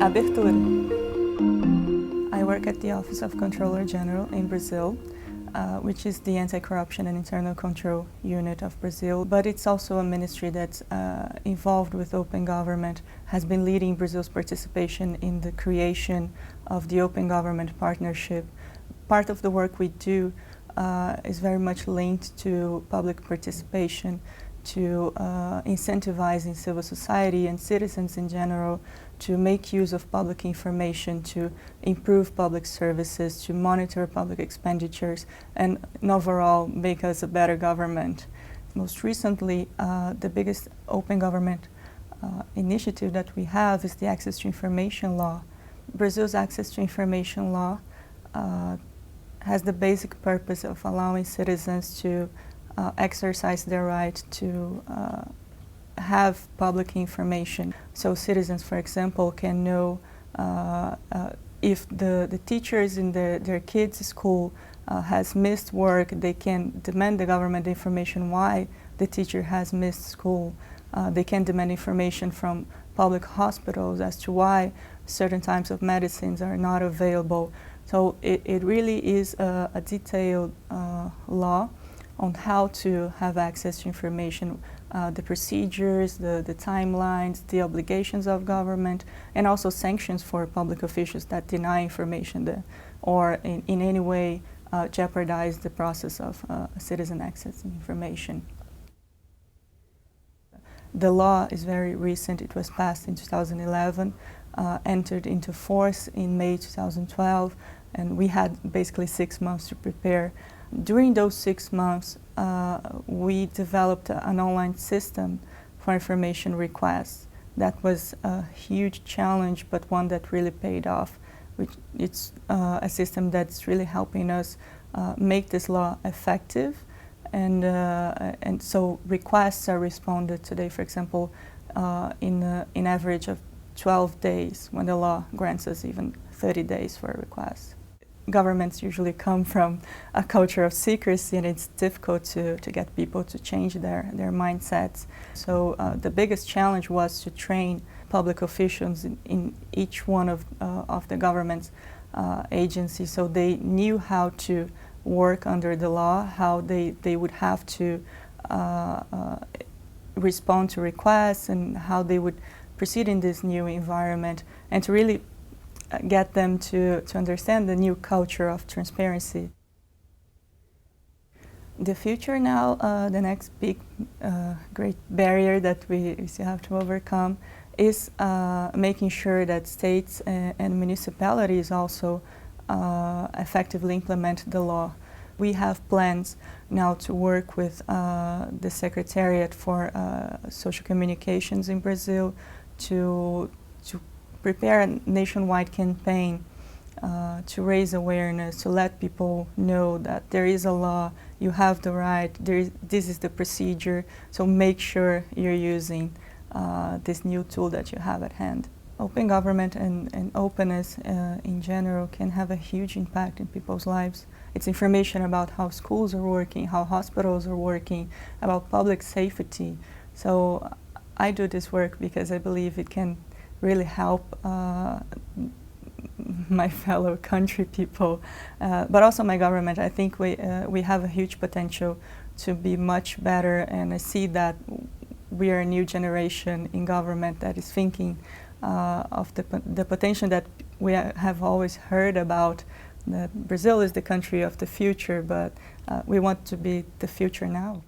Abertura. I work at the Office of Comptroller General in Brazil, which is the anti-corruption and internal control unit of Brazil, but it's also a ministry that's involved with open government, has been leading Brazil's participation in the creation of the Open Government Partnership. Part of the work we do is very much linked to public participation, to incentivizing civil society and citizens in general to make use of public information, to improve public services, to monitor public expenditures, and overall make us a better government. Most recently, the biggest open government initiative that we have is the Access to Information Law. Brazil's Access to Information Law has the basic purpose of allowing citizens to exercise their right to have public information. So citizens, for example, can know if the teachers in their kids' school has missed work, they can demand the government information why the teacher has missed school. They can demand information from public hospitals as to why certain types of medicines are not available. So it really is a detailed law on how to have access to information, the procedures, the timelines, the obligations of government, and also sanctions for public officials that deny information or in any way jeopardize the process of citizen access to information. The law is very recent. It was passed in 2011, entered into force in May 2012, and we had basically 6 months to prepare. During those 6 months, we developed an online system for information requests. That was a huge challenge, but one that really paid off. It's a system that's really helping us make this law effective, and so requests are responded today, for example, in average of 12 days, when the law grants us even 30 days for a request. Governments usually come from a culture of secrecy, and it's difficult to get people to change their mindsets. So the biggest challenge was to train public officials in each one of the government's agencies, so they knew how to work under the law, how they would have to respond to requests, and how they would proceed in this new environment, and to really get them to understand the new culture of transparency. The future now, the next big, great barrier that we still have to overcome is making sure that states and municipalities also effectively implement the law. We have plans now to work with the Secretariat for Social Communications in Brazil to prepare a nationwide campaign to raise awareness, to let people know that there is a law, you have the right, this is the procedure, so make sure you're using this new tool that you have at hand. Open government and openness in general can have a huge impact in people's lives. It's information about how schools are working, how hospitals are working, about public safety. So I do this work because I believe it can really help my fellow country people, but also my government. I think we have a huge potential to be much better, and I see that we are a new generation in government that is thinking of the potential that we have always heard about, that Brazil is the country of the future, but we want to be the future now.